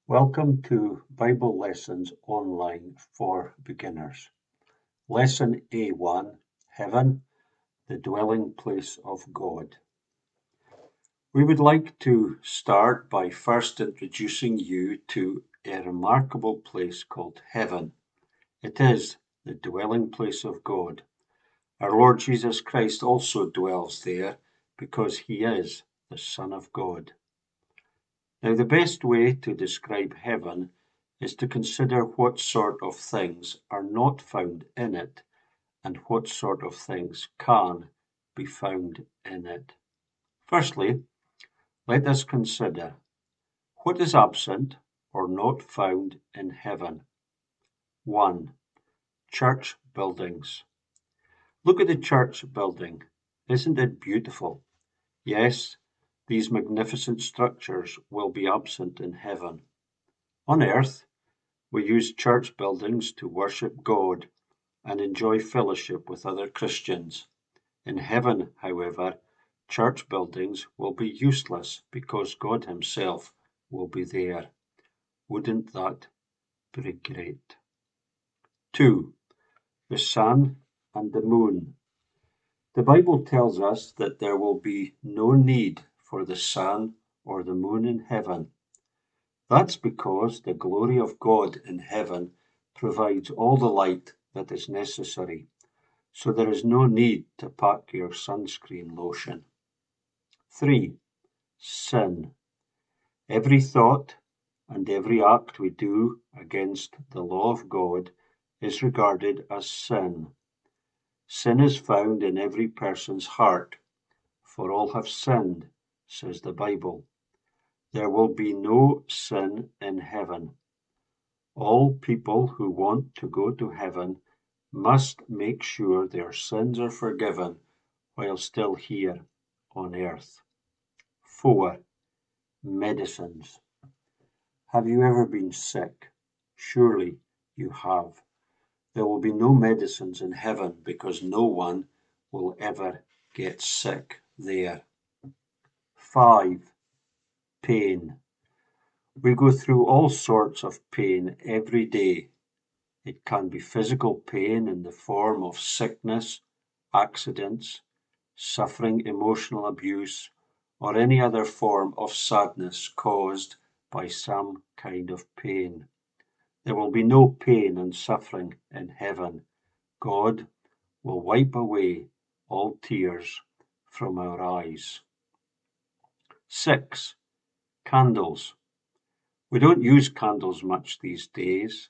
Welcome to Bible Lessons Online for Beginners. Lesson A1, Heaven, the Dwelling Place of God. We would like to start by first introducing you to a remarkable place called Heaven. It is the dwelling place of God. Our Lord Jesus Christ also dwells there because he is the Son of God. Now, the best way to describe heaven is to consider what sort of things are not found in it and what sort of things can be found in it. Firstly, let us consider what is absent or not found in heaven. 1. Church buildings. Look at the church building. Isn't it beautiful? Yes, these magnificent structures will be absent in heaven. On earth, we use church buildings to worship God and enjoy fellowship with other Christians. In heaven, however, church buildings will be useless because God himself will be there. Wouldn't that be great? 2. The sun and the moon. The Bible tells us that there will be no need for the sun or the moon in heaven. That's because the glory of God in heaven provides all the light that is necessary, so there is no need to pack your sunscreen lotion. 3. Sin. Every thought and every act we do against the law of God is regarded as sin. Sin is found in every person's heart, for all have sinned, says the Bible. There will be no sin in heaven. All people who want to go to heaven must make sure their sins are forgiven while still here on earth. 4. Medicines. Have you ever been sick? Surely you have. There will be no medicines in heaven because no one will ever get sick there. 5. Pain. We go through all sorts of pain every day. It can be physical pain in the form of sickness, accidents, suffering emotional abuse, or any other form of sadness caused by some kind of pain. There will be no pain and suffering in heaven. God will wipe away all tears from our eyes. 6. Candles. We don't use candles much these days.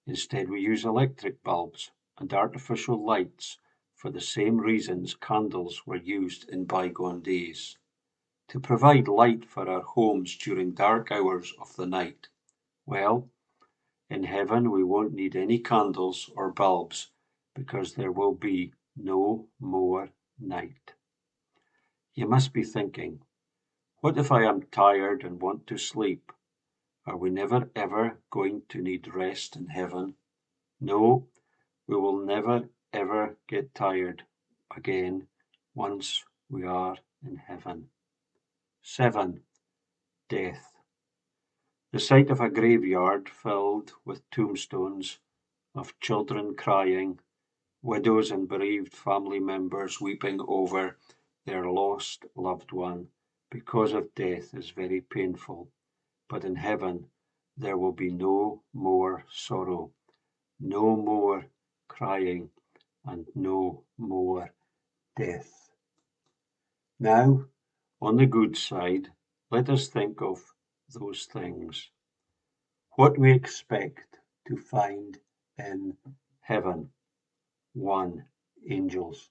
Instead, we use electric bulbs and artificial lights for the same reasons candles were used in bygone days, to provide light for our homes during dark hours of the night. Well, in heaven we won't need any candles or bulbs because there will be no more night. You must be thinking, what if I am tired and want to sleep? Are we never ever going to need rest in heaven? No, we will never ever get tired again once we are in heaven. 7. Death. The sight of a graveyard filled with tombstones of children crying, widows and bereaved family members weeping over their lost loved one because of death is very painful. But in heaven there will be no more sorrow, no more crying, and no more death. Now, on the good side, let us think of those things. What we expect to find in heaven. 1. Angels.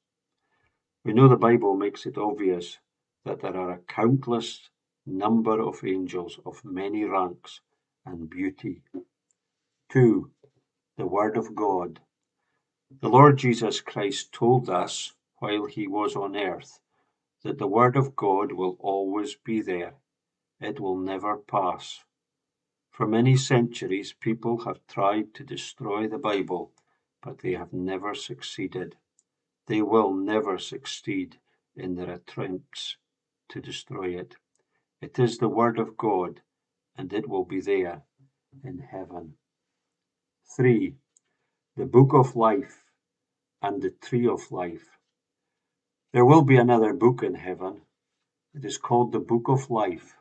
We know the Bible makes it obvious that there are a countless number of angels of many ranks and beauty. 2. The Word of God. The Lord Jesus Christ told us while he was on earth that the Word of God will always be there. It will never pass. For many centuries, people have tried to destroy the Bible, but they have never succeeded. They will never succeed in their attempts to destroy it. It is the Word of God, and it will be there. in heaven. 3. The Book of Life and the Tree of Life. There will be another book in heaven. It is called the Book of Life.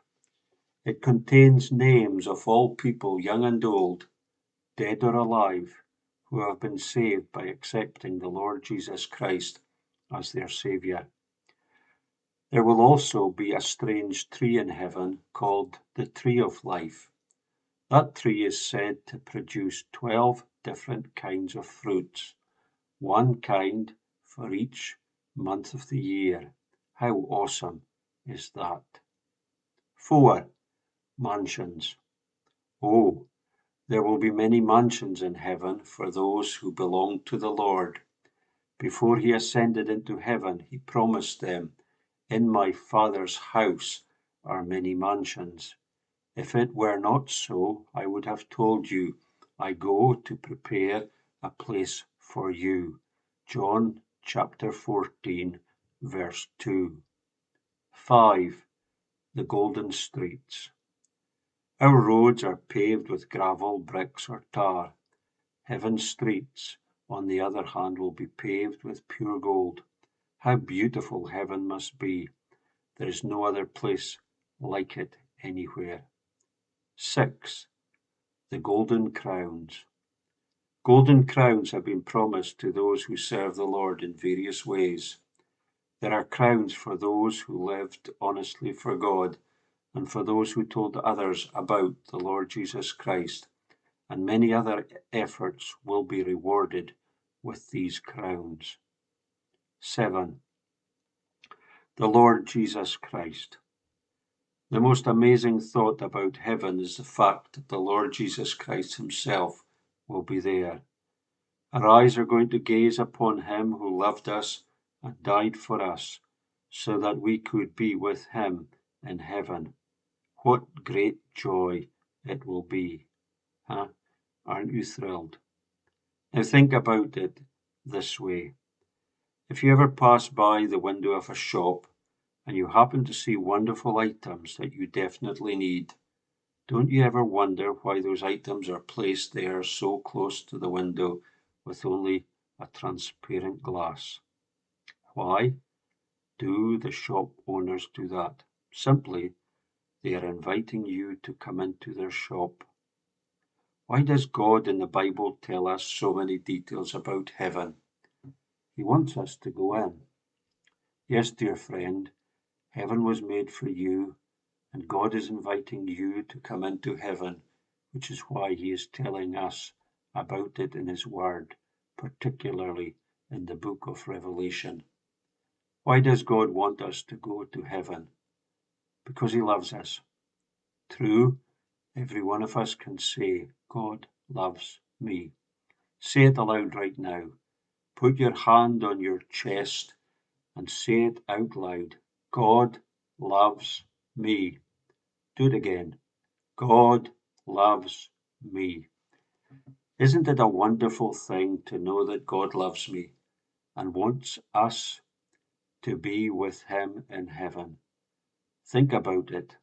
It contains names of all people, young and old, dead or alive, who have been saved by accepting the Lord Jesus Christ as their Saviour. There will also be a strange tree in heaven called the Tree of Life. That tree is said to produce 12 different kinds of fruits, one kind for each month of the year. How awesome is that? 4. Mansions. Oh, there will be many mansions in heaven for those who belong to the Lord. Before he ascended into heaven, he promised them, "In my Father's house are many mansions. If it were not so, I would have told you, I go to prepare a place for you." John chapter 14, verse 2. 5. The golden streets. Our roads are paved with gravel, bricks, or tar. Heaven's streets, on the other hand, will be paved with pure gold. How beautiful heaven must be! There is no other place like it anywhere. 6. The golden crowns. Golden crowns have been promised to those who serve the Lord in various ways. There are crowns for those who lived honestly for God and for those who told others about the Lord Jesus Christ, and many other efforts will be rewarded with these crowns. 7. The Lord Jesus Christ. The most amazing thought about heaven is the fact that the Lord Jesus Christ himself will be there. Our eyes are going to gaze upon him who loved us and died for us so that we could be with him in heaven. What great joy it will be. Huh? Aren't you thrilled? Now think about it this way. If you ever pass by the window of a shop and you happen to see wonderful items that you definitely need, don't you ever wonder why those items are placed there so close to the window with only a transparent glass? Why do the shop owners do that? Simply, they are inviting you to come into their shop. Why does God in the Bible tell us so many details about heaven? He wants us to go in. Yes, dear friend, heaven was made for you, and God is inviting you to come into heaven, which is why he is telling us about it in his word, particularly in the book of Revelation. Why does God want us to go to heaven? Because he loves us. True, every one of us can say, God loves me. Say it aloud right now. Put your hand on your chest and say it out loud. God loves me. Do it again. God loves me. Isn't it a wonderful thing to know that God loves me and wants us to be with him in heaven? Think about it.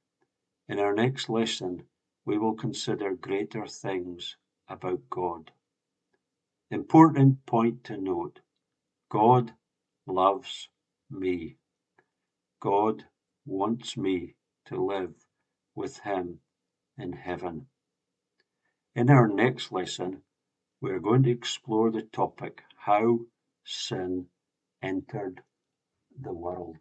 In our next lesson, we will consider greater things about God. Important point to note. God loves me. God wants me to live with him in heaven. In our next lesson, we are going to explore the topic, how sin entered the world.